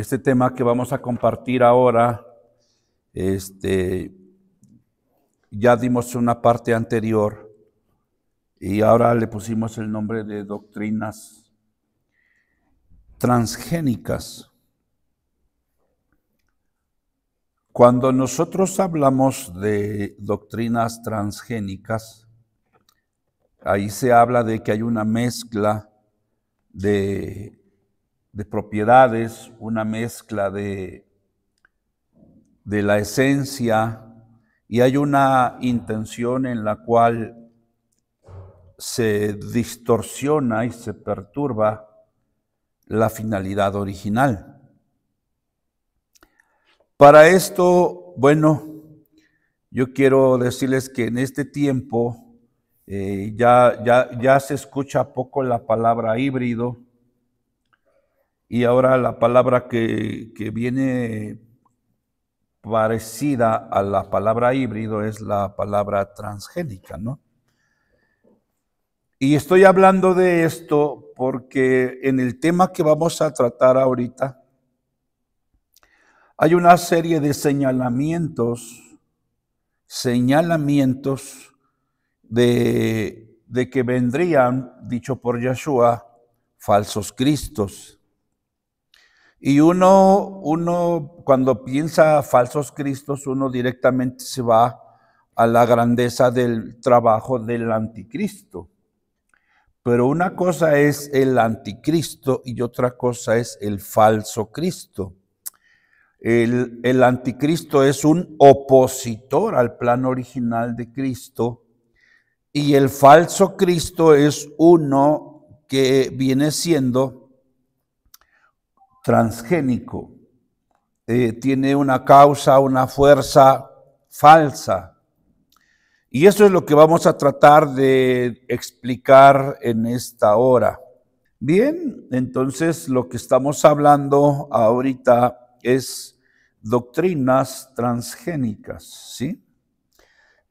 Este tema que vamos a compartir ahora, ya dimos una parte anterior y ahora le pusimos el nombre de doctrinas transgénicas. Cuando nosotros hablamos de doctrinas transgénicas, ahí se habla de que hay una mezcla de propiedades, una mezcla de la esencia, y hay una intención en la cual se distorsiona y se perturba la finalidad original. Para esto, bueno, yo quiero decirles que en este tiempo ya se escucha poco la palabra híbrido, y ahora la palabra que viene parecida a la palabra híbrido es la palabra transgénica, ¿no? Y estoy hablando de esto porque en el tema que vamos a tratar ahorita hay una serie de señalamientos de que vendrían, dicho por Yeshua, falsos cristos. Y uno cuando piensa falsos cristos, uno directamente se va a la grandeza del trabajo del anticristo. Pero una cosa es el anticristo y otra cosa es el falso Cristo. El anticristo es un opositor al plan original de Cristo, y el falso Cristo es uno que viene siendo transgénico, tiene una causa, una fuerza falsa. Y eso es lo que vamos a tratar de explicar en esta hora. Bien, entonces lo que estamos hablando ahorita es doctrinas transgénicas, ¿sí?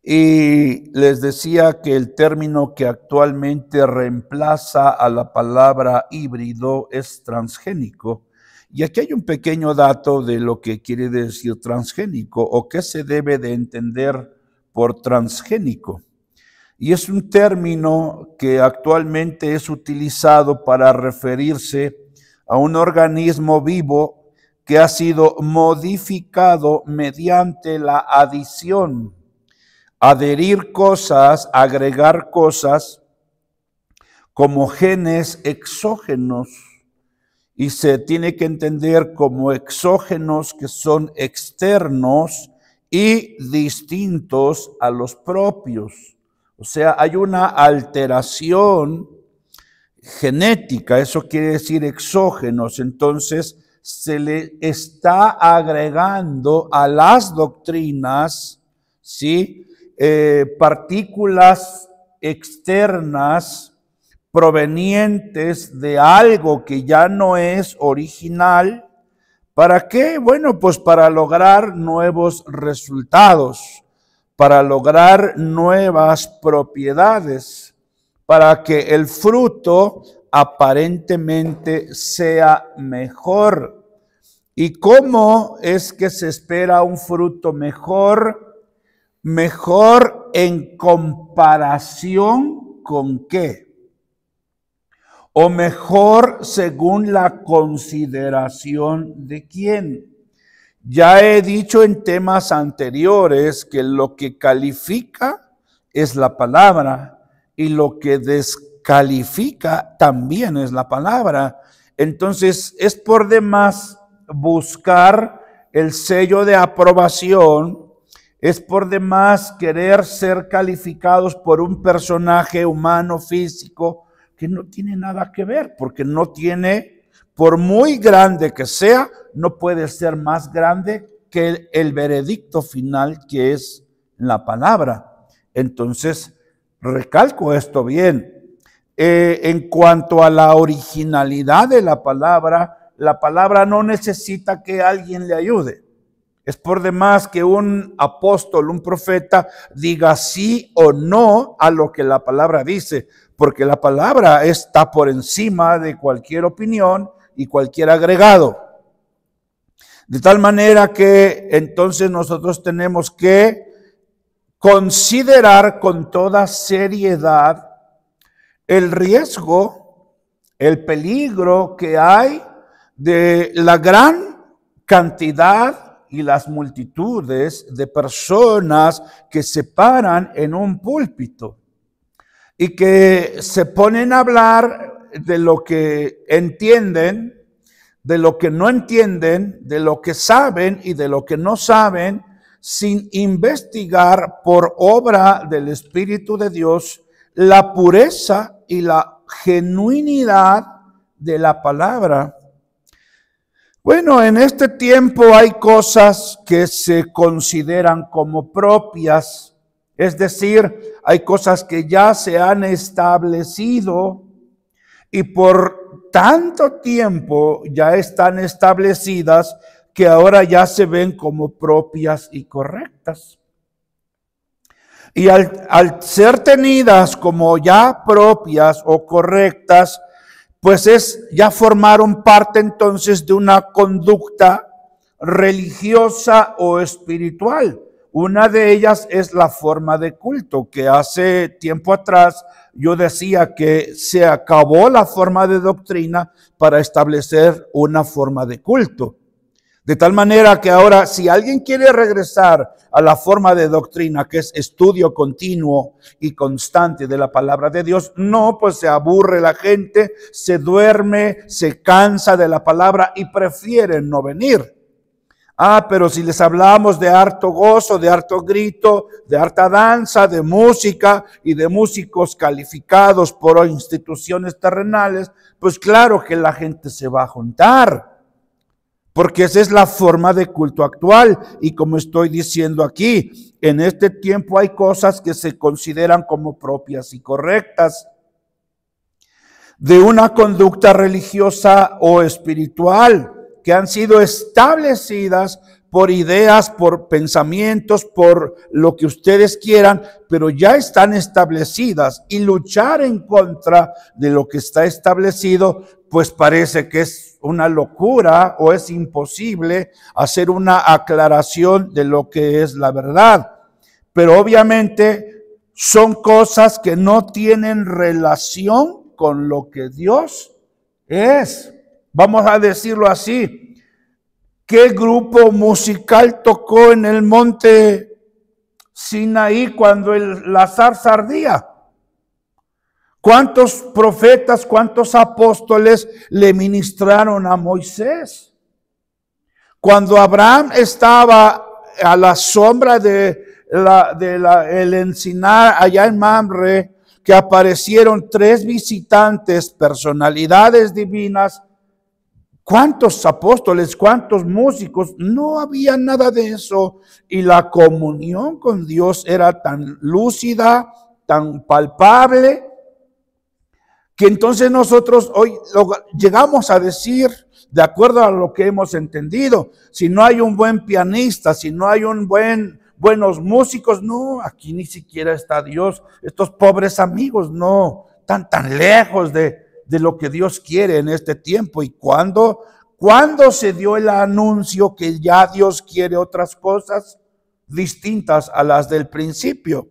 Y les decía que el término que actualmente reemplaza a la palabra híbrido es transgénico. Y aquí hay un pequeño dato de lo que quiere decir transgénico o qué se debe de entender por transgénico. Y es un término que actualmente es utilizado para referirse a un organismo vivo que ha sido modificado mediante la adición, adherir cosas, agregar cosas como genes exógenos. Y se tiene que entender como exógenos que son externos y distintos a los propios. O sea, hay una alteración genética, eso quiere decir exógenos. Entonces, se le está agregando a las doctrinas, ¿sí? Partículas externas provenientes de algo que ya no es original. ¿Para qué? Bueno, pues para lograr nuevos resultados, para lograr nuevas propiedades, para que el fruto aparentemente sea mejor. ¿Y cómo es que se espera un fruto mejor? Mejor en comparación ¿con qué? O mejor según la consideración de quién. Ya he dicho en temas anteriores que lo que califica es la palabra y lo que descalifica también es la palabra. Entonces es por demás buscar el sello de aprobación, es por demás querer ser calificados por un personaje humano físico que no tiene nada que ver, porque no tiene, por muy grande que sea, no puede ser más grande que el veredicto final que es la palabra. Entonces, recalco esto bien. En cuanto a la originalidad de la palabra no necesita que alguien le ayude. Es por demás que un apóstol, un profeta, diga sí o no a lo que la palabra dice, porque la palabra está por encima de cualquier opinión y cualquier agregado. De tal manera que entonces nosotros tenemos que considerar con toda seriedad el riesgo, el peligro que hay de la gran cantidad y las multitudes de personas que se paran en un púlpito y que se ponen a hablar de lo que entienden, de lo que no entienden, de lo que saben y de lo que no saben, sin investigar por obra del Espíritu de Dios la pureza y la genuinidad de la palabra. Bueno, en este tiempo hay cosas que se consideran como propias, es decir, hay cosas que ya se han establecido y por tanto tiempo ya están establecidas que ahora ya se ven como propias y correctas. Y al ser tenidas como ya propias o correctas, pues ya formaron parte entonces de una conducta religiosa o espiritual. Una de ellas es la forma de culto, que hace tiempo atrás yo decía que se acabó la forma de doctrina para establecer una forma de culto. De tal manera que ahora, si alguien quiere regresar a la forma de doctrina, que es estudio continuo y constante de la palabra de Dios, no, pues se aburre la gente, se duerme, se cansa de la palabra y prefieren no venir. Pero si les hablamos de harto gozo, de harto grito, de harta danza, de música y de músicos calificados por instituciones terrenales, pues claro que la gente se va a juntar. Porque esa es la forma de culto actual. Y como estoy diciendo aquí, en este tiempo hay cosas que se consideran como propias y correctas de una conducta religiosa o espiritual, que han sido establecidas por ideas, por pensamientos, por lo que ustedes quieran, pero ya están establecidas. Y luchar en contra de lo que está establecido, pues parece que es una locura o es imposible hacer una aclaración de lo que es la verdad. Pero obviamente son cosas que no tienen relación con lo que Dios es. Vamos a decirlo así. ¿Qué grupo musical tocó en el monte Sinaí cuando la zarza ardía? ¿Cuántos profetas, cuántos apóstoles le ministraron a Moisés? Cuando Abraham estaba a la sombra el encinar allá en Mamre, que aparecieron 3 visitantes, personalidades divinas, ¿cuántos apóstoles, cuántos músicos? No había nada de eso. Y la comunión con Dios era tan lúcida, tan palpable, que entonces nosotros hoy llegamos a decir, de acuerdo a lo que hemos entendido, si no hay un buen pianista, si no hay buenos músicos, no, aquí ni siquiera está Dios. Estos pobres amigos no, están tan lejos de lo que Dios quiere en este tiempo. ¿Y cuándo se dio el anuncio que ya Dios quiere otras cosas distintas a las del principio?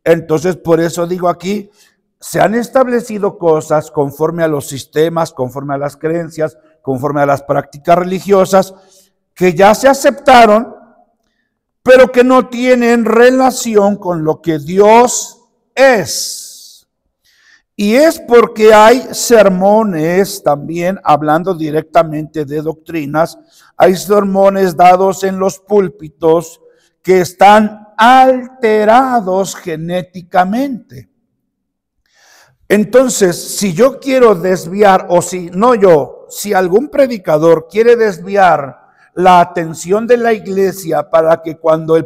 Entonces, por eso digo aquí, se han establecido cosas conforme a los sistemas, conforme a las creencias, conforme a las prácticas religiosas, que ya se aceptaron, pero que no tienen relación con lo que Dios es. Y es porque hay sermones también, hablando directamente de doctrinas, hay sermones dados en los púlpitos que están alterados genéticamente. Entonces, si yo quiero desviar, o si algún predicador quiere desviar la atención de la iglesia para que cuando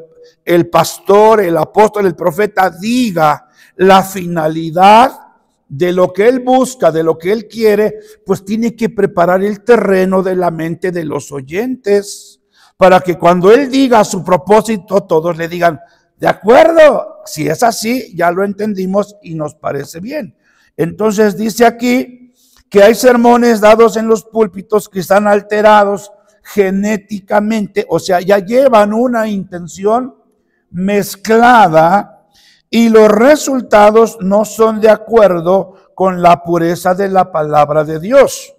el pastor, el apóstol, el profeta diga la finalidad de lo que él busca, de lo que él quiere, pues tiene que preparar el terreno de la mente de los oyentes para que cuando él diga su propósito, todos le digan, de acuerdo, si es así, ya lo entendimos y nos parece bien. Entonces dice aquí que hay sermones dados en los púlpitos que están alterados genéticamente, o sea, ya llevan una intención mezclada y los resultados no son de acuerdo con la pureza de la palabra de Dios.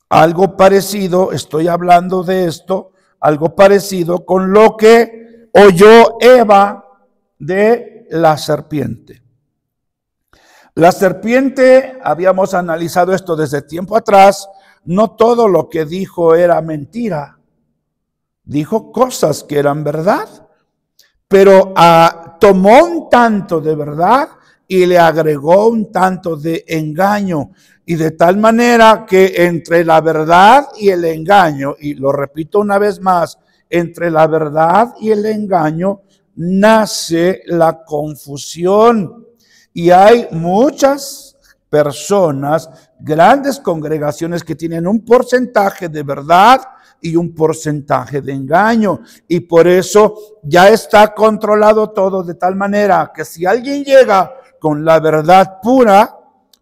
Algo parecido, estoy hablando de esto, algo parecido con lo que oyó Eva de la serpiente. La serpiente, habíamos analizado esto desde tiempo atrás, no todo lo que dijo era mentira. Dijo cosas que eran verdad, pero tomó un tanto de verdad y le agregó un tanto de engaño. Y de tal manera que entre la verdad y el engaño, y lo repito una vez más, entre la verdad y el engaño nace la confusión. Y hay muchas personas, grandes congregaciones que tienen un porcentaje de verdad y un porcentaje de engaño. Y por eso ya está controlado todo de tal manera que si alguien llega con la verdad pura,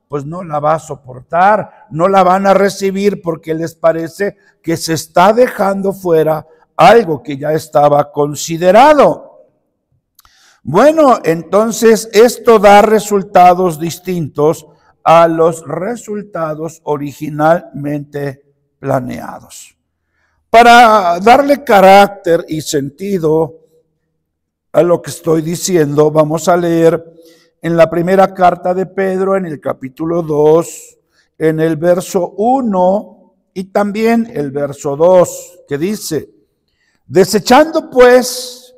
pues no la va a soportar, no la van a recibir porque les parece que se está dejando fuera algo que ya estaba considerado. Bueno, entonces esto da resultados distintos a los resultados originalmente planeados. Para darle carácter y sentido a lo que estoy diciendo, vamos a leer en la primera carta de Pedro, en el capítulo 2, en el verso 1 y también el verso 2, que dice: desechando pues,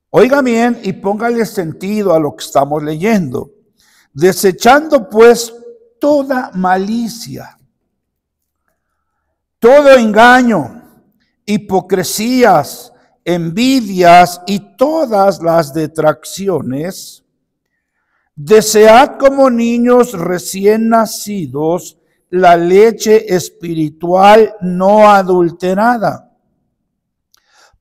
oiga bien y póngale sentido a lo que estamos leyendo, desechando pues toda malicia, todo engaño, hipocresías, envidias y todas las detracciones, desead como niños recién nacidos la leche espiritual no adulterada,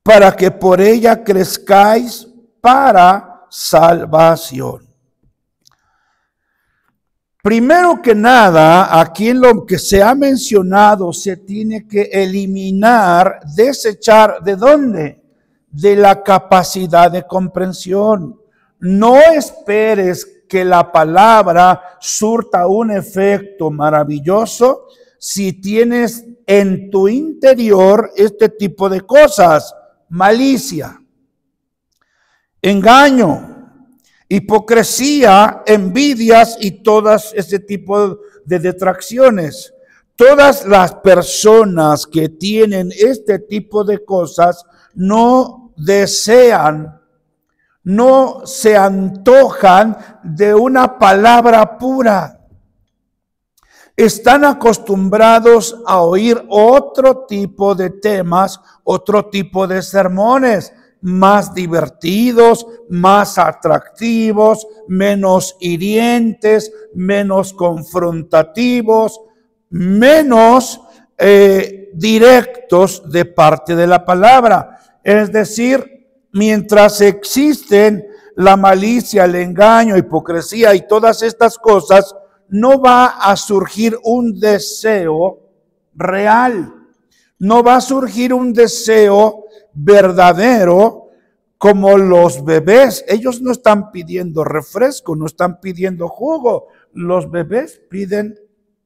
para que por ella crezcáis para salvación. Primero que nada, aquí en lo que se ha mencionado, se tiene que eliminar, desechar, ¿de dónde? De la capacidad de comprensión. No esperes que la palabra surta un efecto maravilloso si tienes en tu interior este tipo de cosas: malicia, engaño, hipocresía, envidias y todas ese tipo de detracciones. Todas las personas que tienen este tipo de cosas no desean, no se antojan de una palabra pura. Están acostumbrados a oír otro tipo de temas, otro tipo de sermones, más divertidos, más atractivos, menos hirientes, menos confrontativos, menos directos de parte de la palabra. Es decir, mientras existen la malicia, el engaño, hipocresía y todas estas cosas, no va a surgir un deseo real, no va a surgir un deseo verdadero como los bebés. Ellos no están pidiendo refresco, no están pidiendo jugo. Los bebés piden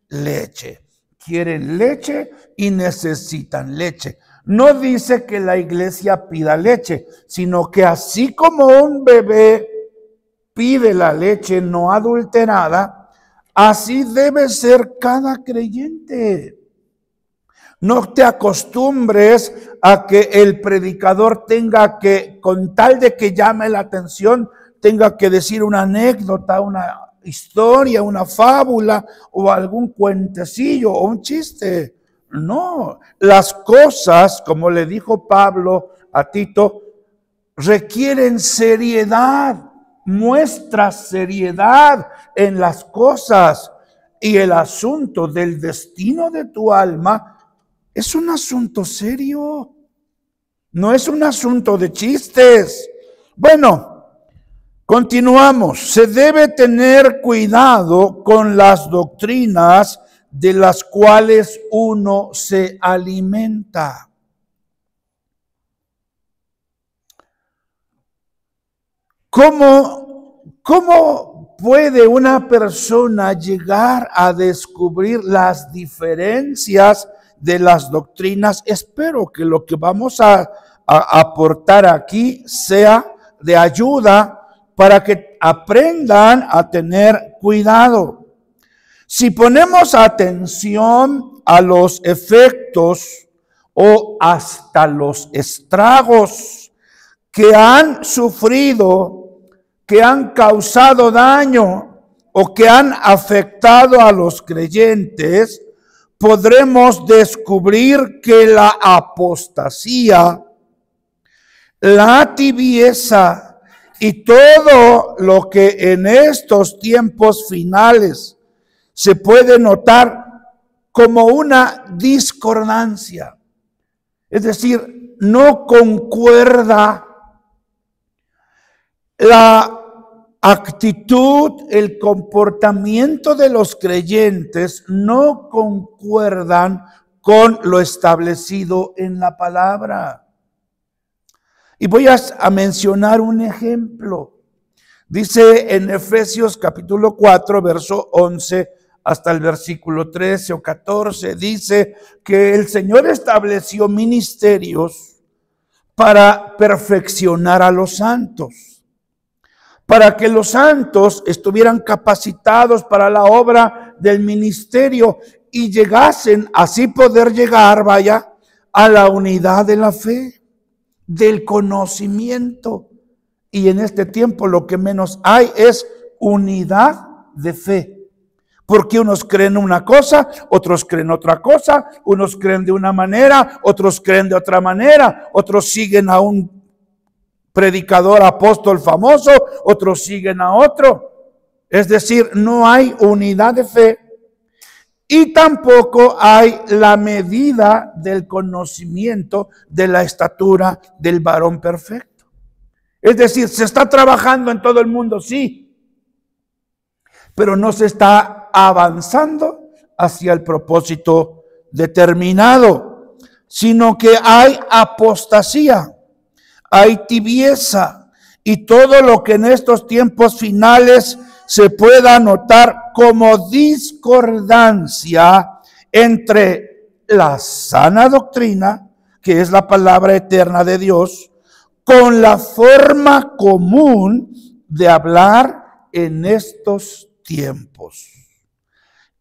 leche, quieren leche y necesitan leche. No dice que la iglesia pida leche, sino que así como un bebé pide la leche no adulterada, así debe ser cada creyente. No te acostumbres a que el predicador tenga que, con tal de que llame la atención, tenga que decir una anécdota, una historia, una fábula o algún cuentecillo o un chiste. No, las cosas, como le dijo Pablo a Tito, requieren seriedad. Muestra seriedad en las cosas, y el asunto del destino de tu alma es un asunto serio, no es un asunto de chistes. Bueno, continuamos. Se debe tener cuidado con las doctrinas de las cuales uno se alimenta. ¿Cómo puede una persona llegar a descubrir las diferencias de las doctrinas? Espero que lo que vamos a aportar aquí sea de ayuda para que aprendan a tener cuidado. Si ponemos atención a los efectos o hasta los estragos que han sufrido, que han causado daño o que han afectado a los creyentes, podremos descubrir que la apostasía, la tibieza y todo lo que en estos tiempos finales se puede notar como una discordancia. Es decir, no concuerda la actitud, el comportamiento de los creyentes, no concuerdan con lo establecido en la palabra. Y voy a mencionar un ejemplo. Dice en Efesios capítulo 4, verso 11 hasta el versículo 13 o 14, dice que el Señor estableció ministerios para perfeccionar a los santos, para que los santos estuvieran capacitados para la obra del ministerio y llegasen, así poder llegar, a la unidad de la fe, del conocimiento. Y en este tiempo lo que menos hay es unidad de fe. Porque unos creen una cosa, otros creen otra cosa, unos creen de una manera, otros creen de otra manera, otros siguen a un predicador apóstol famoso, otros siguen a otro. Es decir, no hay unidad de fe y tampoco hay la medida del conocimiento de la estatura del varón perfecto. Es decir, se está trabajando en todo el mundo, sí, pero no se está avanzando hacia el propósito determinado, sino que hay apostasía, hay tibieza y todo lo que en estos tiempos finales se pueda notar como discordancia entre la sana doctrina, que es la palabra eterna de Dios, con la forma común de hablar en estos tiempos.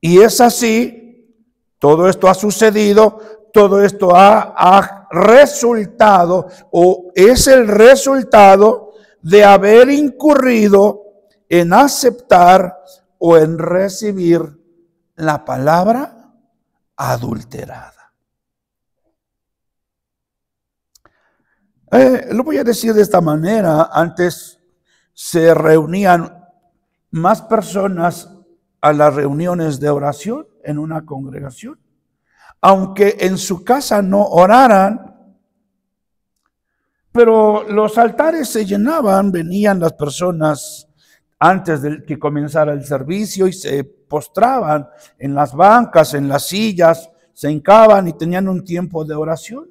Y es así, todo esto ha sucedido, todo esto ha resultado o es el resultado de haber incurrido en aceptar o en recibir la palabra adulterada. Lo voy a decir de esta manera. Antes se reunían más personas a las reuniones de oración en una congregación, aunque en su casa no oraran, pero los altares se llenaban, venían las personas antes de que comenzara el servicio y se postraban en las bancas, en las sillas, se hincaban y tenían un tiempo de oración.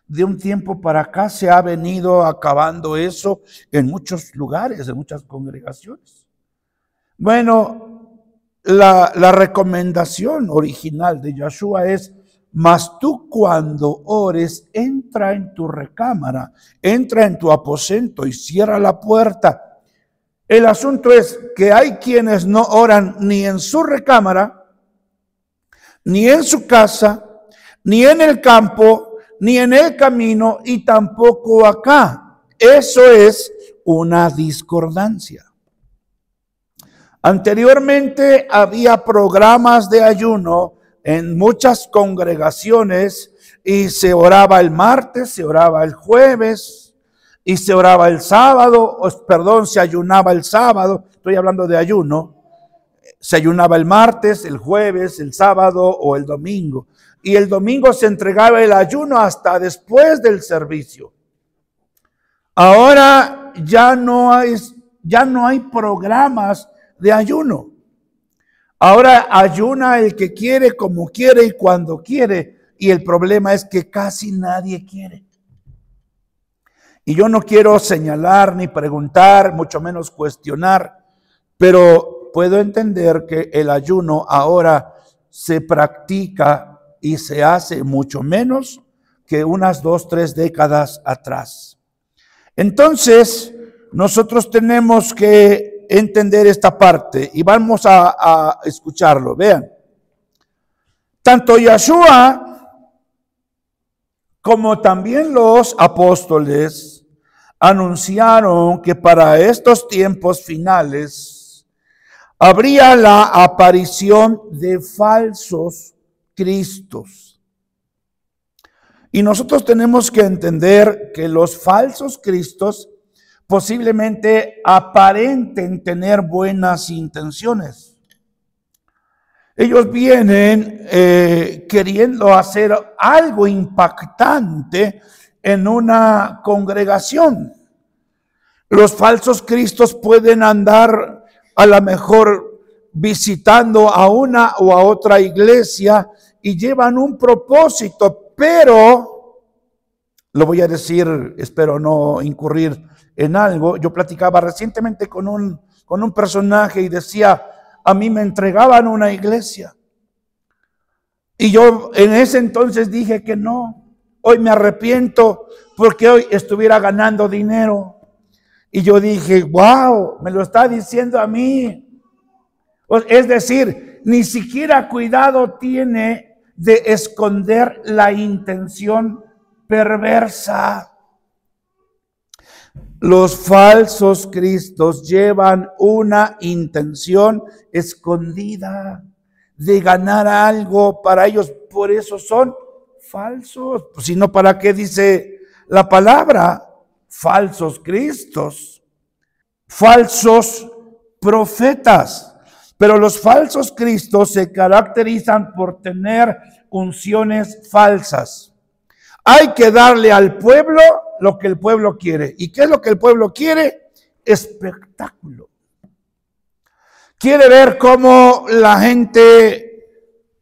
De un tiempo para acá se ha venido acabando eso en muchos lugares, en muchas congregaciones. Bueno, la recomendación original de Yeshua es: mas tú cuando ores, entra en tu recámara, entra en tu aposento y cierra la puerta. El asunto es que hay quienes no oran ni en su recámara, ni en su casa, ni en el campo, ni en el camino y tampoco acá. Eso es una discordancia. Anteriormente había programas de ayuno en muchas congregaciones y se oraba el martes, se oraba el jueves y se oraba el sábado, se ayunaba el sábado, estoy hablando de ayuno, se ayunaba el martes, el jueves, el sábado o el domingo. Y el domingo se entregaba el ayuno hasta después del servicio. Ahora ya no hay programas de ayuno. Ahora ayuna el que quiere, como quiere y cuando quiere. Y el problema es que casi nadie quiere. Y yo no quiero señalar ni preguntar, mucho menos cuestionar, pero puedo entender que el ayuno ahora se practica y se hace mucho menos que unas 2, 3 décadas atrás. Entonces, nosotros tenemos que entender esta parte y vamos a escucharlo. Vean, tanto Yeshua como también los apóstoles anunciaron que para estos tiempos finales habría la aparición de falsos cristos. Y nosotros tenemos que entender que los falsos cristos posiblemente aparenten tener buenas intenciones. Ellos vienen queriendo hacer algo impactante en una congregación. Los falsos cristos pueden andar a lo mejor visitando a una o a otra iglesia y llevan un propósito, pero, lo voy a decir, espero no incurrir en algo. Yo platicaba recientemente con un personaje y decía, a mí me entregaban una iglesia. Y yo en ese entonces dije que no. Hoy me arrepiento porque hoy estuviera ganando dinero. Y yo dije, wow, me lo está diciendo a mí. Es decir, ni siquiera cuidado tiene de esconder la intención perversa. Los falsos cristos llevan una intención escondida de ganar algo para ellos. Por eso son falsos. Si no, ¿para qué dice la palabra? Falsos cristos, falsos profetas. Pero los falsos cristos se caracterizan por tener unciones falsas. Hay que darle al pueblo lo que el pueblo quiere. ¿Y qué es lo que el pueblo quiere? Espectáculo. Quiere ver cómo la gente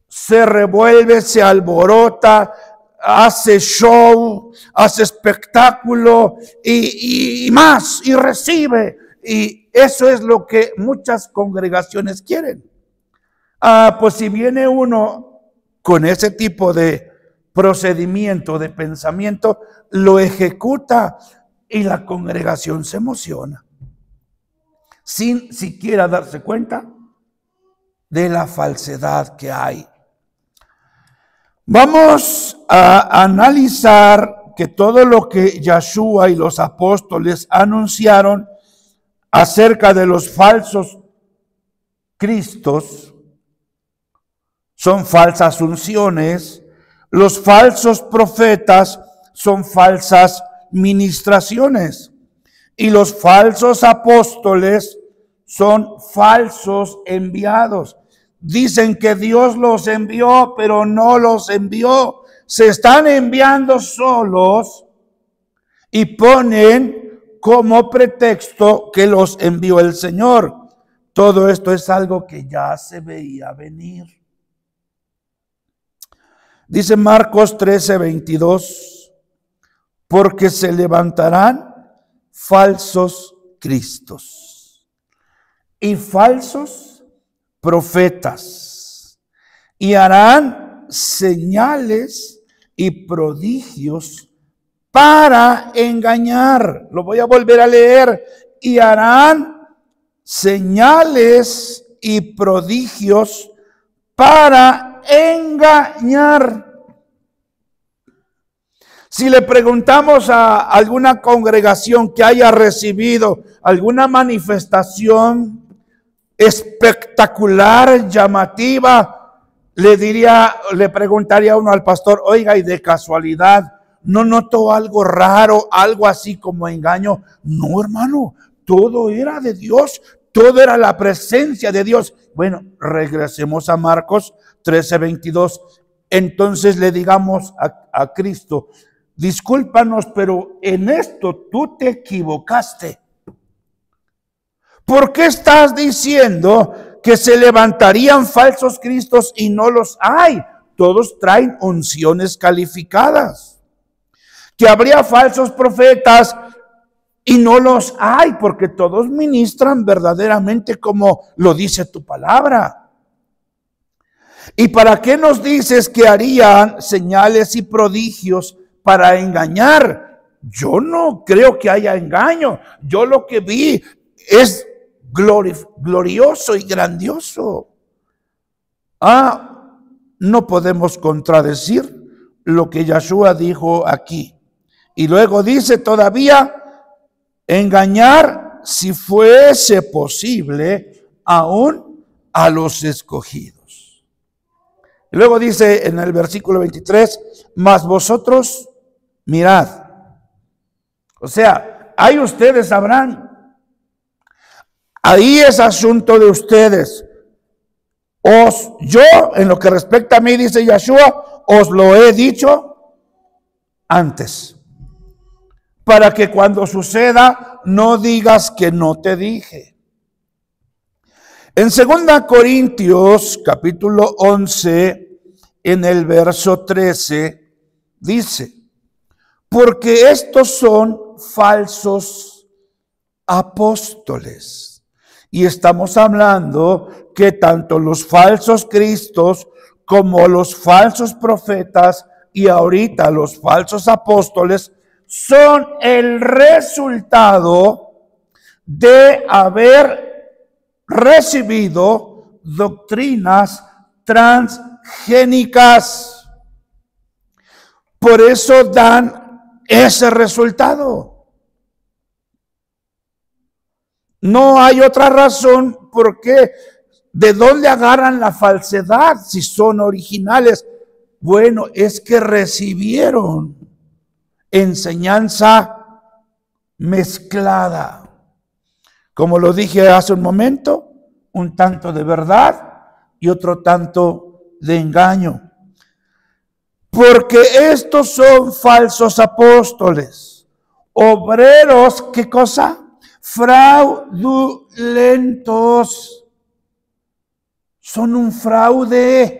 se revuelve, se alborota, hace show, hace espectáculo y más, y recibe. Y eso es lo que muchas congregaciones quieren. Pues si viene uno con ese tipo de procedimiento, de pensamiento, lo ejecuta y la congregación se emociona, sin siquiera darse cuenta de la falsedad que hay. Vamos a analizar que todo lo que Yeshua y los apóstoles anunciaron acerca de los falsos cristos son falsas unciones. Los falsos profetas son falsas ministraciones y los falsos apóstoles son falsos enviados. Dicen que Dios los envió, pero no los envió. Se están enviando solos y ponen como pretexto que los envió el Señor. Todo esto es algo que ya se veía venir. Dice Marcos 13:22, porque se levantarán falsos cristos y falsos profetas y harán señales y prodigios para engañar. Lo voy a volver a leer. Y harán señales y prodigios para engañar. Si le preguntamos a alguna congregación que haya recibido alguna manifestación espectacular, llamativa, le preguntaría uno al pastor, oiga, y de casualidad, ¿no notó algo raro, algo así como engaño? No, hermano, todo era de Dios, todo era la presencia de Dios. Bueno, regresemos a Marcos 13:22. Entonces le digamos a Cristo, discúlpanos, pero en esto tú te equivocaste. ¿Por qué estás diciendo que se levantarían falsos cristos y no los hay. Todos traen unciones calificadas. Que habría falsos profetas y no los hay, porque todos ministran verdaderamente como lo dice tu palabra. ¿Y para qué nos dices que harían señales y prodigios para engañar? Yo no creo que haya engaño. Yo lo que vi es glorioso y grandioso. No podemos contradecir lo que Yeshua dijo aquí. Y luego dice todavía, engañar si fuese posible aún a los escogidos. Y luego dice en el versículo 23, mas vosotros mirad. O sea, ahí ustedes sabrán. Ahí es asunto de ustedes. Yo, en lo que respecta a mí, dice Yeshua, os lo he dicho antes. Para que cuando suceda, no digas que no te dije. En 2 Corintios, capítulo 11, en el verso 13, dice, porque estos son falsos apóstoles. Y estamos hablando que tanto los falsos cristos como los falsos profetas y ahorita los falsos apóstoles son el resultado de haber recibido doctrinas transgénicas. Por eso dan ese resultado. No hay otra razón por qué. ¿De dónde agarran la falsedad si son originales? Bueno, es que recibieron enseñanza mezclada. Como lo dije hace un momento, un tanto de verdad y otro tanto de engaño. Porque estos son falsos apóstoles, obreros, ¿qué cosa? Fraudulentos. Son un fraude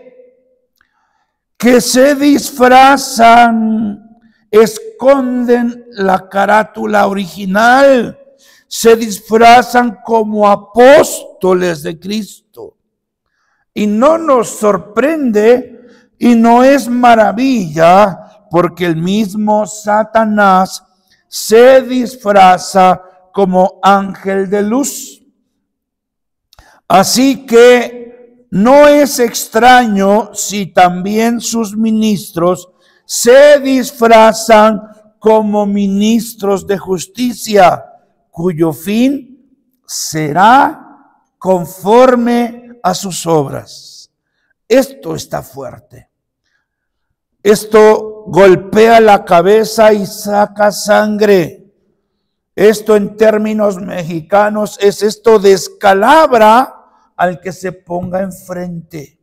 que se disfrazan, esconden la carátula original, se disfrazan como apóstoles de Cristo. Y no nos sorprende y no es maravilla, porque el mismo Satanás se disfraza como ángel de luz. Así que no es extraño si también sus ministros se disfrazan como ministros de justicia, cuyo fin será conforme a sus obras. Esto está fuerte. Esto golpea la cabeza y saca sangre. Esto en términos mexicanos es esto descalabra al que se ponga enfrente.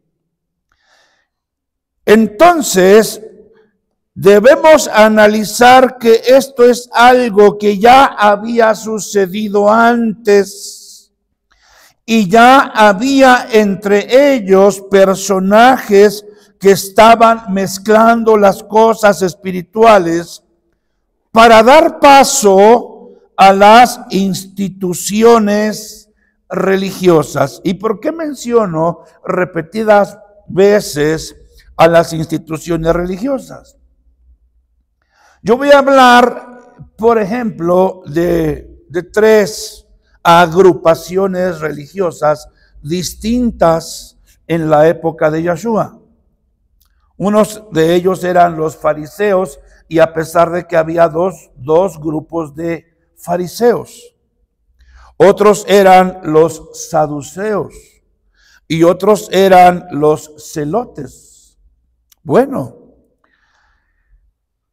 Entonces, debemos analizar que esto es algo que ya había sucedido antes y ya había entre ellos personajes que estaban mezclando las cosas espirituales para dar paso a las instituciones religiosas. ¿Y por qué menciono repetidas veces a las instituciones religiosas? Yo voy a hablar, por ejemplo, de 3 agrupaciones religiosas distintas en la época de Yeshua. Unos de ellos eran los fariseos, y a pesar de que había dos grupos de fariseos. Otros eran los saduceos y otros eran los celotes. Bueno,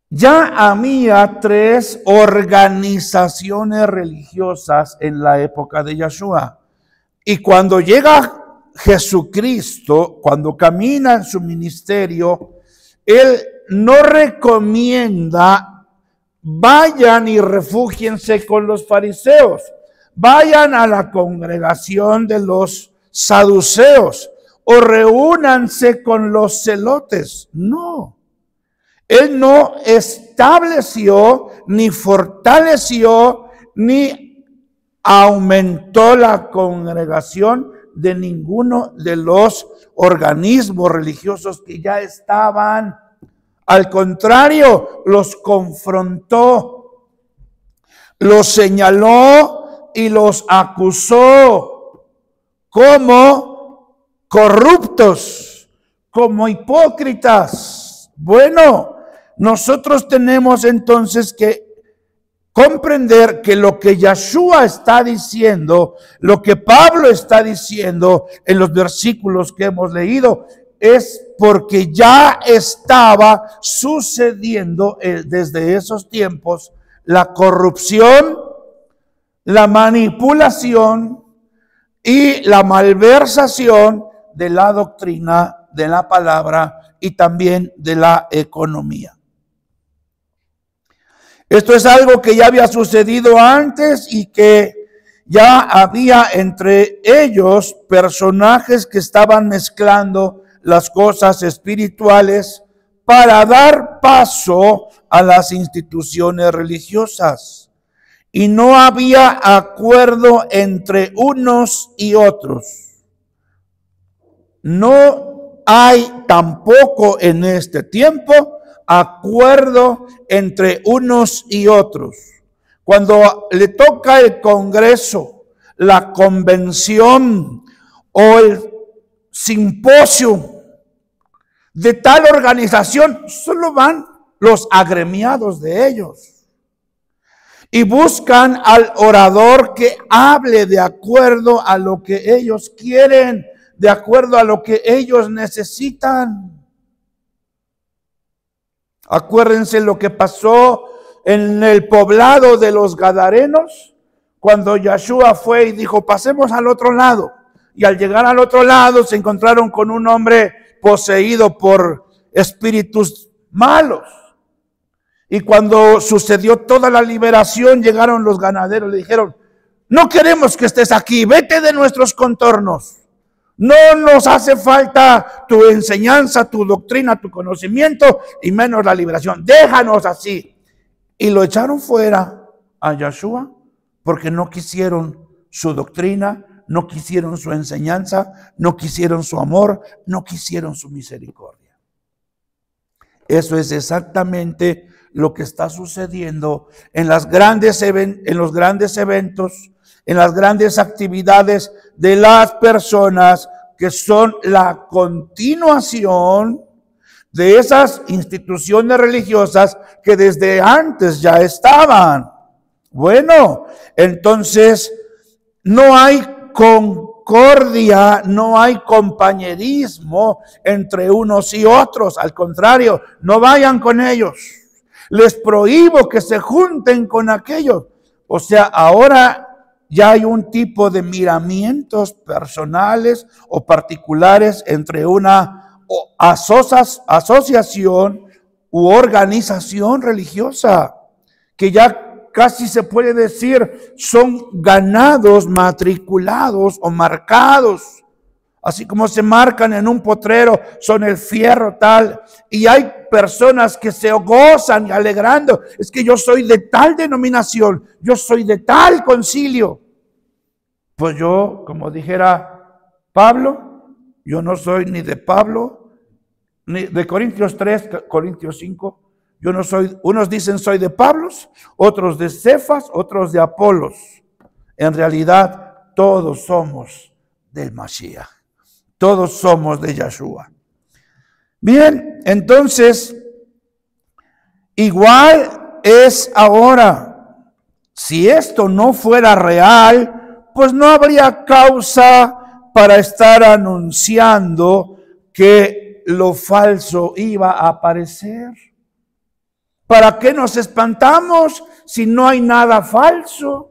ya había 3 organizaciones religiosas en la época de Yeshua. Y cuando llega Jesucristo, cuando camina en su ministerio, Él no recomienda vayan y refúgiense con los fariseos, vayan a la congregación de los saduceos o reúnanse con los celotes. No. Él no estableció, ni fortaleció, ni aumentó la congregación de ninguno de los organismos religiosos que ya estaban. Al contrario, los confrontó, los señaló y los acusó como corruptos, como hipócritas. Bueno, nosotros tenemos entonces que comprender que lo que Yeshua está diciendo, lo que Pablo está diciendo en los versículos que hemos leído, es porque ya estaba sucediendo desde esos tiempos la corrupción, la manipulación y la malversación de la doctrina, de la palabra y también de la economía. Esto es algo que ya había sucedido antes y que ya había entre ellos personajes que estaban mezclando las cosas espirituales para dar paso a las instituciones religiosas. Y no había acuerdo entre unos y otros. No hay tampoco en este tiempo acuerdo entre unos y otros. Cuando le toca el Congreso, la convención o el simposio de tal organización, solo van los agremiados de ellos y buscan al orador que hable de acuerdo a lo que ellos quieren, de acuerdo a lo que ellos necesitan. Acuérdense lo que pasó en el poblado de los Gadarenos, cuando Yeshua fue y dijo, pasemos al otro lado. Y al llegar al otro lado se encontraron con un hombre poseído por espíritus malos. Y cuando sucedió toda la liberación, llegaron los ganaderos, le dijeron, no queremos que estés aquí, vete de nuestros contornos. No nos hace falta tu enseñanza, tu doctrina, tu conocimiento y menos la liberación. Déjanos así. Y lo echaron fuera a Yeshua porque no quisieron su doctrina, no quisieron su enseñanza, no quisieron su amor, no quisieron su misericordia. Eso es exactamente lo que está sucediendo en los grandes eventos, en las grandes actividades de las personas que son la continuación de esas instituciones religiosas que desde antes ya estaban. Bueno, entonces no hay concordia, no hay compañerismo entre unos y otros. Al contrario, no vayan con ellos. Les prohíbo que se junten con aquellos. O sea, ahora ya hay un tipo de miramientos personales o particulares entre una asociación u organización religiosa, que ya casi se puede decir son ganados matriculados o marcados. Así como se marcan en un potrero, son el fierro tal. Y hay personas que se gozan y alegrando. Es que yo soy de tal denominación, yo soy de tal concilio. Pues yo, como dijera Pablo, yo no soy ni de Pablo, ni de Corintios 3, Corintios 5. Yo no soy, unos dicen soy de Pablos, otros de Cefas, otros de Apolos. En realidad, todos somos del Mashiach. Todos somos de Yeshua. Bien, entonces, igual es ahora. Si esto no fuera real, pues no habría causa para estar anunciando que lo falso iba a aparecer. ¿Para qué nos espantamos si no hay nada falso?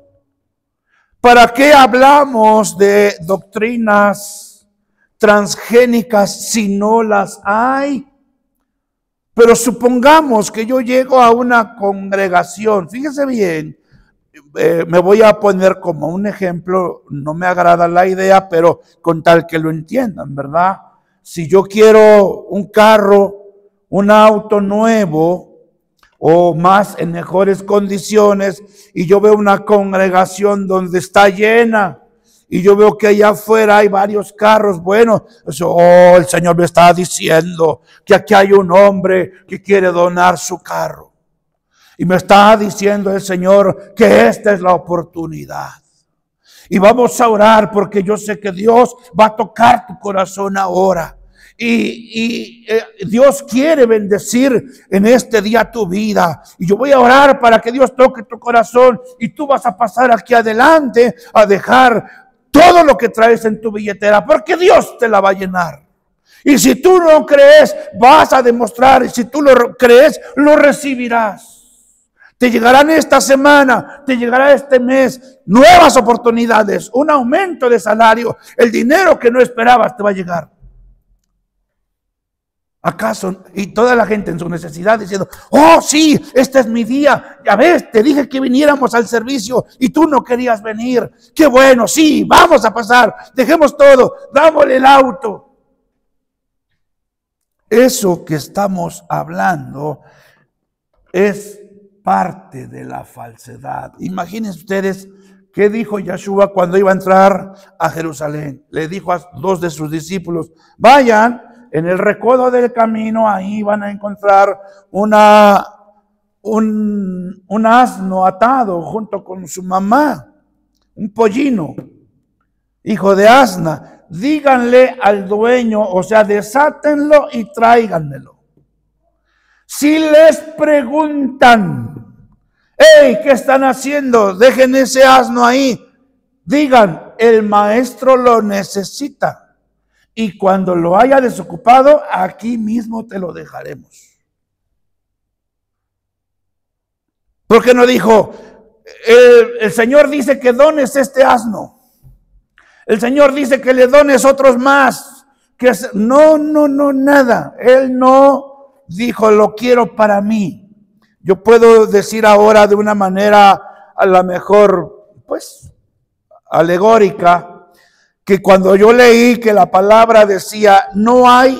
¿Para qué hablamos de doctrinas transgénicas si no las hay? Pero supongamos que yo llego a una congregación, fíjese bien, me voy a poner como un ejemplo, no me agrada la idea, pero con tal que lo entiendan, ¿verdad? Si yo quiero un carro, un auto nuevo o más en mejores condiciones y yo veo una congregación donde está llena y yo veo que allá afuera hay varios carros, bueno, el Señor me está diciendo que aquí hay un hombre que quiere donar su carro. Y me está diciendo el Señor que esta es la oportunidad. Y vamos a orar porque yo sé que Dios va a tocar tu corazón ahora. Y Dios quiere bendecir en este día tu vida. Y yo voy a orar para que Dios toque tu corazón. Y tú vas a pasar aquí adelante a dejar todo lo que traes en tu billetera. Porque Dios te la va a llenar. Y si tú no crees, vas a demostrar. Y si tú lo crees, lo recibirás. Te llegarán esta semana, te llegará este mes, nuevas oportunidades, un aumento de salario, el dinero que no esperabas te va a llegar. ¿Acaso? Y toda la gente en su necesidad diciendo, oh sí, este es mi día, ya ves, te dije que viniéramos al servicio y tú no querías venir. Qué bueno, sí, vamos a pasar, dejemos todo, dámosle el auto. Eso que estamos hablando es parte de la falsedad. Imagínense ustedes qué dijo Yeshua cuando iba a entrar a Jerusalén. Le dijo a dos de sus discípulos, vayan en el recodo del camino, ahí van a encontrar un asno atado junto con su mamá, un pollino, hijo de asna. Díganle al dueño, o sea, desátenlo y tráiganmelo. Si les preguntan, hey, ¿qué están haciendo? Dejen ese asno ahí. Digan, el maestro lo necesita. Y cuando lo haya desocupado, aquí mismo te lo dejaremos. ¿Por qué no dijo, el Señor dice que dones este asno? El Señor dice que le dones otros más. No, nada. Él no dijo, lo quiero para mí. Yo puedo decir ahora de una manera a lo mejor, pues, alegórica, que cuando yo leí que la palabra decía, no hay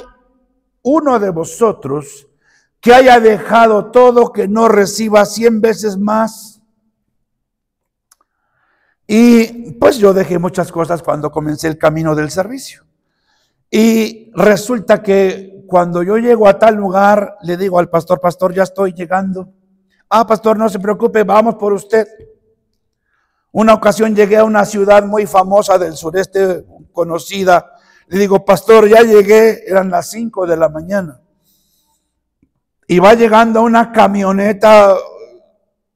uno de vosotros que haya dejado todo que no reciba 100 veces más. Y pues yo dejé muchas cosas cuando comencé el camino del servicio. Y resulta que cuando yo llego a tal lugar, le digo al pastor, pastor, ya estoy llegando. Ah, pastor, no se preocupe, vamos por usted. Una ocasión llegué a una ciudad muy famosa del sureste, conocida. Le digo, pastor, ya llegué, eran las 5 de la mañana. Y va llegando una camioneta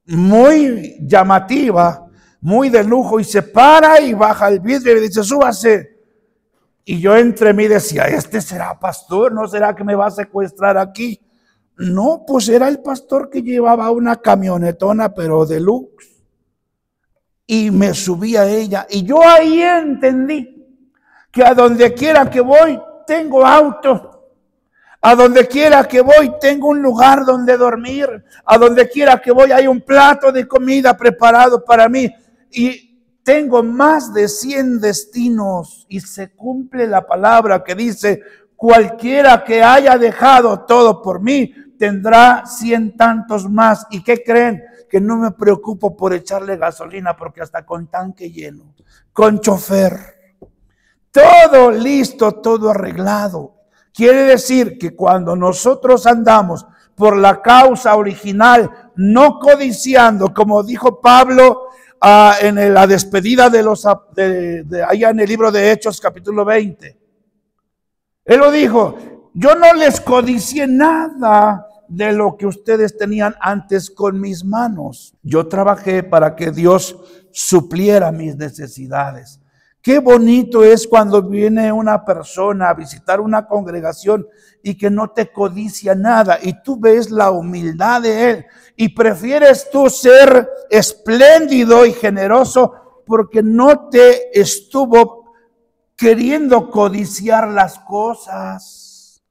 muy llamativa, muy de lujo, y se para y baja el vidrio y le dice, súbase. Y yo entre mí decía, ¿este será pastor? ¿No será que me va a secuestrar aquí? No, pues era el pastor que llevaba una camionetona, pero deluxe. Y me subí a ella. Y yo ahí entendí que a donde quiera que voy, tengo auto. A donde quiera que voy, tengo un lugar donde dormir. A donde quiera que voy, hay un plato de comida preparado para mí. Y tengo más de 100 destinos y se cumple la palabra que dice, cualquiera que haya dejado todo por mí, tendrá 100 tantos más. ¿Y qué creen? Que no me preocupo por echarle gasolina porque hasta con tanque lleno, con chofer, todo listo, todo arreglado. Quiere decir que cuando nosotros andamos por la causa original, no codiciando, como dijo Pablo, en la despedida de allá en el libro de Hechos capítulo 20. Él lo dijo, yo no les codicié nada de lo que ustedes tenían antes con mis manos. Yo trabajé para que Dios supliera mis necesidades. Qué bonito es cuando viene una persona a visitar una congregación y que no te codicia nada y tú ves la humildad de él y prefieres tú ser espléndido y generoso porque no te estuvo queriendo codiciar las cosas.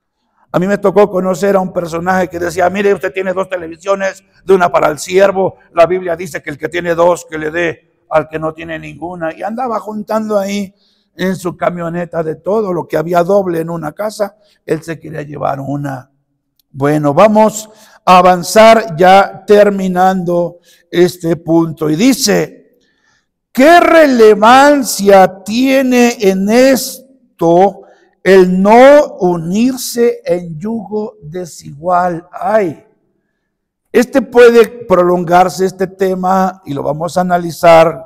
A mí me tocó conocer a un personaje que decía, mire, usted tiene 2 televisiones, de una para el siervo. La Biblia dice que el que tiene 2, que le dé al que no tiene ninguna. Y andaba juntando ahí en su camioneta de todo lo que había doble en una casa. Él se quería llevar una. Bueno, vamos a avanzar ya terminando este punto. Y dice, ¿qué relevancia tiene en esto el no unirse en yugo desigual? Ay, puede prolongarse este tema y lo vamos a analizar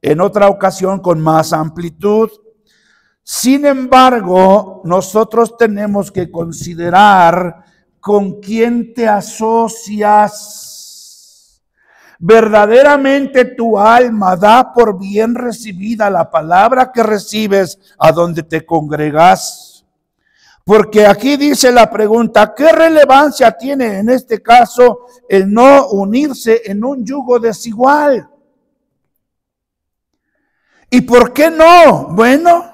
en otra ocasión con más amplitud. Sin embargo, nosotros tenemos que considerar con quién te asocias. Verdaderamente tu alma da por bien recibida la palabra que recibes a donde te congregas. Porque aquí dice la pregunta, ¿qué relevancia tiene en este caso el no unirse en un yugo desigual? ¿Y por qué no? Bueno,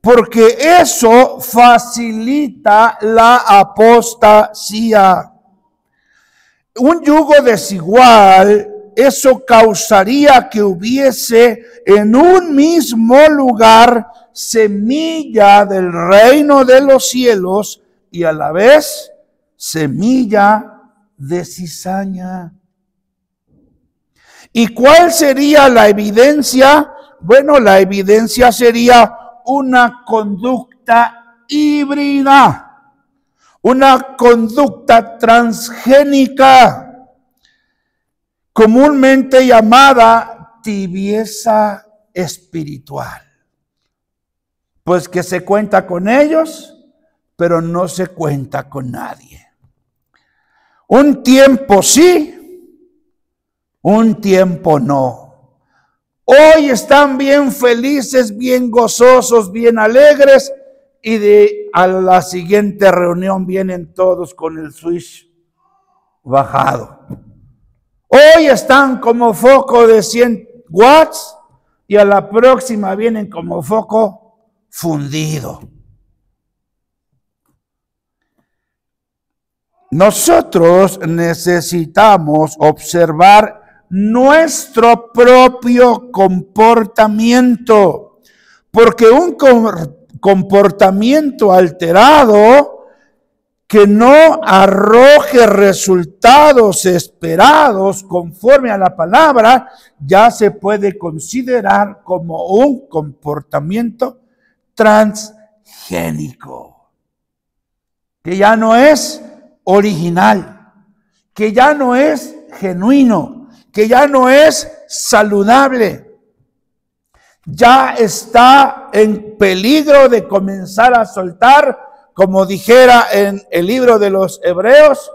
porque eso facilita la apostasía. Un yugo desigual, eso causaría que hubiese en un mismo lugar semilla del reino de los cielos y a la vez semilla de cizaña. ¿Y cuál sería la evidencia? Bueno, la evidencia sería una conducta híbrida, una conducta transgénica, comúnmente llamada tibieza espiritual. Pues que se cuenta con ellos, pero no se cuenta con nadie. Un tiempo sí, un tiempo no. Hoy están bien felices, bien gozosos, bien alegres, y a la siguiente reunión vienen todos con el switch bajado. Hoy están como foco de 100 watts y a la próxima vienen como foco fundido. Nosotros necesitamos observar nuestro propio comportamiento, porque un comportamiento alterado que no arroje resultados esperados conforme a la palabra, ya se puede considerar como un comportamiento transgénico, que ya no es original, que ya no es genuino, que ya no es saludable, ya está en peligro de comenzar a soltar, como dijera en el libro de los Hebreos,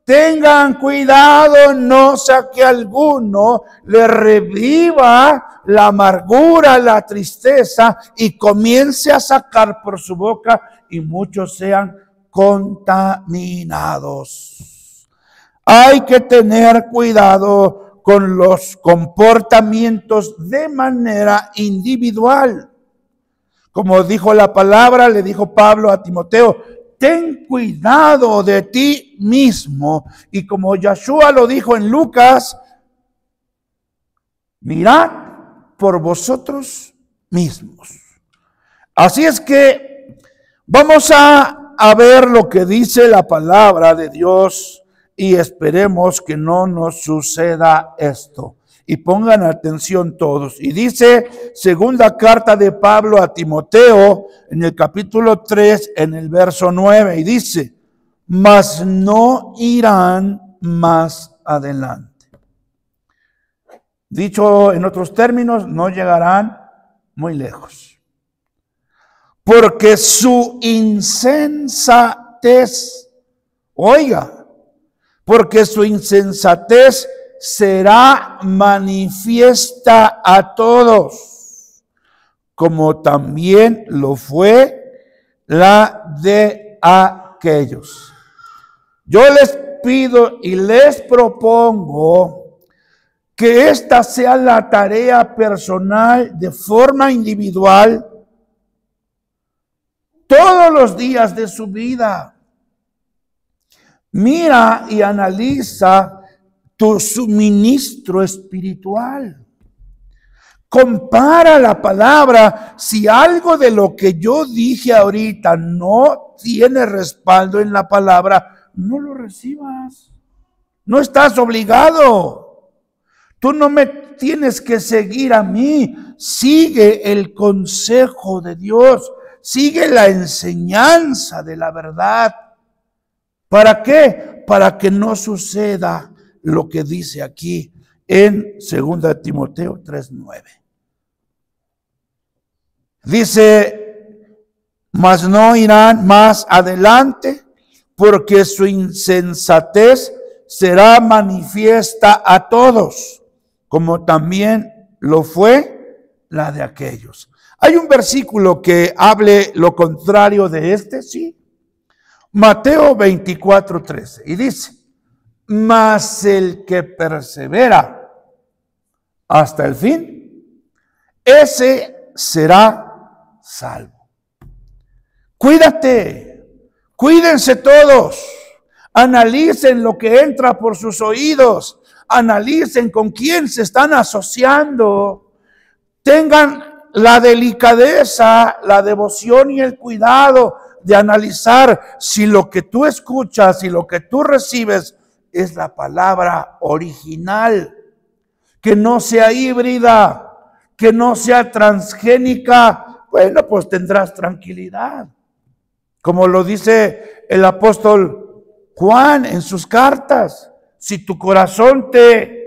tengan cuidado, no sea que alguno le reviva la amargura, la tristeza y comience a sacar por su boca y muchos sean contaminados. Hay que tener cuidado con los comportamientos de manera individual. Como dijo la palabra, le dijo Pablo a Timoteo, ten cuidado de ti mismo. Y como Yeshua lo dijo en Lucas, mirad por vosotros mismos. Así es que vamos a ver lo que dice la palabra de Dios y esperemos que no nos suceda esto. Y pongan atención todos. Y dice, segunda carta de Pablo a Timoteo, en el capítulo 3, en el verso 9, y dice, mas no irán más adelante. Dicho en otros términos, no llegarán muy lejos. Porque su insensatez, oiga, porque su insensatez será manifiesta a todos, como también lo fue la de aquellos. Yo les pido y les propongo que esta sea la tarea personal de forma individual todos los días de su vida. Mira y analiza tu suministro espiritual. Compara la palabra. Si algo de lo que yo dije ahorita no tiene respaldo en la palabra, no lo recibas. No estás obligado. Tú no me tienes que seguir a mí. Sigue el consejo de Dios. Sigue la enseñanza de la verdad. ¿Para qué? Para que no suceda lo que dice aquí en 2 Timoteo 3:9. Dice, mas no irán más adelante, porque su insensatez será manifiesta a todos, como también lo fue la de aquellos. ¿Hay un versículo que hable lo contrario de este? Sí. Mateo 24:13. Y dice, mas el que persevera hasta el fin, ese será salvo. Cuídate, cuídense todos, analicen lo que entra por sus oídos, analicen con quién se están asociando, tengan la delicadeza, la devoción y el cuidado de analizar si lo que tú escuchas y lo que tú recibes es la palabra original, que no sea híbrida, que no sea transgénica. Bueno, pues tendrás tranquilidad. Como lo dice el apóstol Juan en sus cartas, si tu corazón te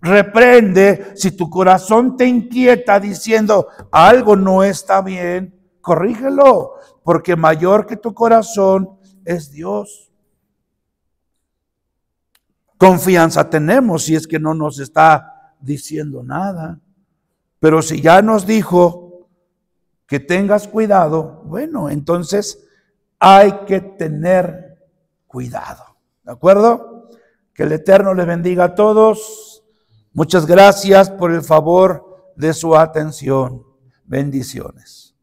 reprende, si tu corazón te inquieta diciendo algo no está bien, corrígelo, porque mayor que tu corazón es Dios. Confianza tenemos si es que no nos está diciendo nada, pero si ya nos dijo que tengas cuidado, bueno, entonces hay que tener cuidado. ¿De acuerdo? Que el Eterno les bendiga a todos. Muchas gracias por el favor de su atención. Bendiciones.